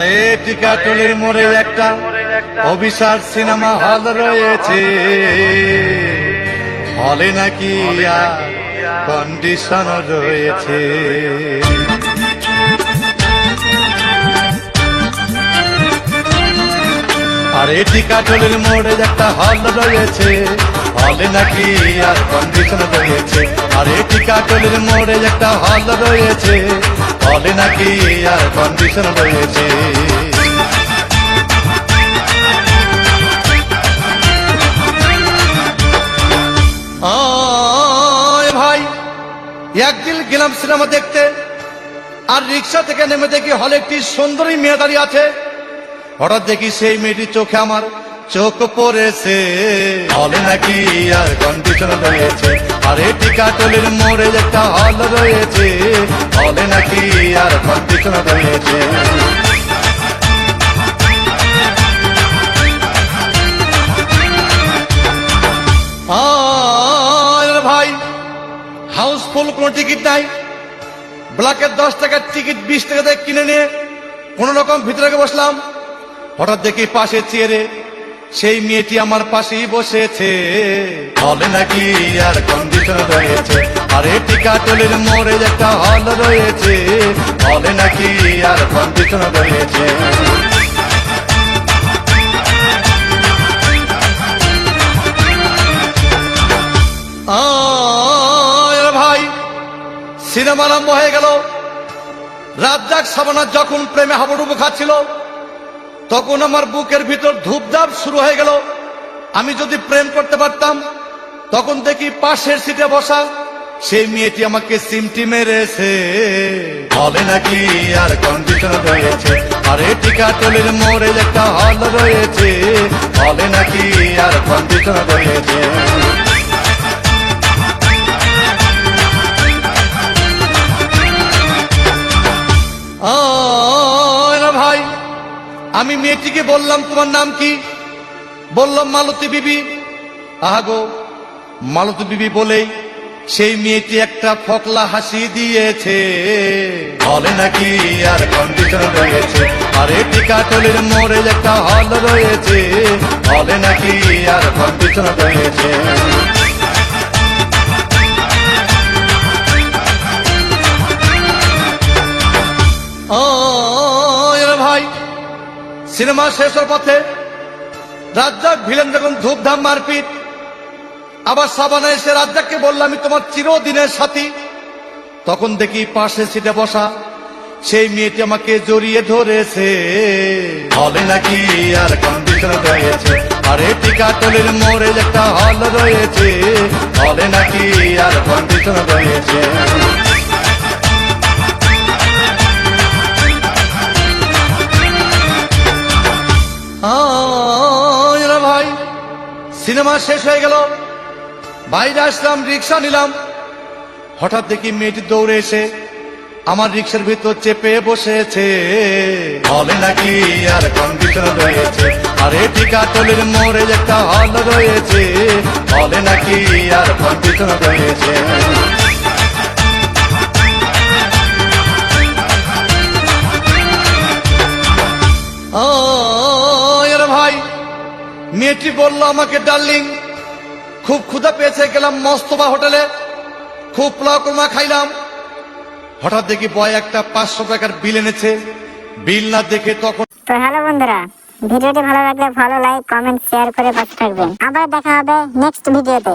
টিকাটুলির মোড়ে একটা অভিশাপ সিনেমা হল রয়েছে, হলে নাকি কন্ডিশন রয়েছে। আরে টিকাটুলির মোড়ে একটা হল রয়েছে, হলে নাকি আর কন্ডিশন রয়েছে। আরে টিকাটুলির মোড়ে একটা হল রয়েছে, হলে নাকি আর কন্ডিশন রয়েছে। ভাই একদিন গেলাম সিনেমা দেখতে, আর রিক্সা থেকে নেমে দেখি হলে একটি সুন্দরী মেয়ে দাঁড়িয়ে আছে। হঠাৎ দেখি সেই মেয়েটির চোখে আমার চোখ পড়েছে, হলে নাকি আর কন্ডিশন রয়েছে। আরে টিকাটুলির মোড়ে একটা হল রয়েছে, হলে নাকি আর কন্ডিশন রয়েছে। ভাই হাউসফুল কোন টিকিট নাই, ব্ল্যাকের 10 টাকার টিকিট 20 টাকা দিয়ে কিনে নিয়ে কোন রকম ভিতরে বসলাম। হঠাৎ দেখি পাশে চেয়ারে সেই মেয়েটি আমার পাশেই বসেছে, হলে নাকি আর কন্ডিশন রয়েছে। আরে টিকাটুলির মোড়ে একটা হল রয়েছে, হলে নাকি আর কন্ডিশন রয়েছে। ভাই সিনেমা আরম্ভ হয়ে গেল। রাজ্জাক শাবানা যখন প্রেমে হাবুডুবু খাচ্ছিল, তখন আমার বুকের ভিতর ধূপধাপ শুরু হয়ে গেল। আমি যদি প্রেম করতে পারতাম, তখন দেখি পাশের সিটে বসা সেই মেয়েটি আমাকে সিমটি মেরেছে, হলে নাকি আর কন্ডিশন রয়েছে। আরে টিকাটুলির মোড়ে একটা হল রয়েছে, হলে নাকি আর কন্ডিশন রয়েছে। ভাই আমি মেয়েটিকে বললাম, তোমার নাম কি? বললাম মালতী বিবি। আহাগো মালতী বিবি বলেই সেই মেয়েটি একটা ফকলা হাসি দিয়েছে, হলে নাকি আর কন্ডিশন রয়েছে। আরে টিকাটুলির মোড়ে একটা হল রয়েছে, হলে নাকি আর কন্ডিশন রয়েছে। ভাই সিনেমা শেষের পথে রাজ্জাক ভিলেন যখন ধূপধাম মারপিট, আবার শাবানা এসে রাজ্জাককে বললাম, আমি তোমার চিরদিনের সাথী। তখন দেখি পাশে সিটে বসা সেই মেয়েটি আমাকে জড়িয়ে ধরেছে, হলে নাকি আর কন্ডিশন রয়েছে। আরে টিকাটুলির মোড়ে একটা হল রয়েছে, হলে নাকি আর কন্ডিশন রয়েছে। ভাই সিনেমা শেষ হয়ে গেল, বাইরে আসলাম, রিক্সা নিলাম। হঠাৎ দেখি মেয়েটি দৌড়ে এসে আমার রিক্সার ভিতর চেপে বসেছে, হলে নাকি আর কন্ডিশন রয়েছে। আরে টিকাটুলির মোড়ে একটা হল রয়েছে, হলে নাকি আর কন্ডিশন রয়েছে। ভাই মেয়েটি বলল আমাকে, ডার্লিং খুব ক্ষুধা পেয়েছে, গেলাম মস্তবা হোটেলে, খুব পোলাও কুরমা খাইলাম। হঠাৎ দেখি বয় একটা 500 টাকার বিল এনেছে। বিল না দেখে তখন তো হ্যালো বন্ধুরা, ভিডিওটি ভালো লাগলে ফলো, লাইক, কমেন্ট, শেয়ার করে পাশে থাকবেন। আবার দেখা হবে নেক্সট ভিডিওতে।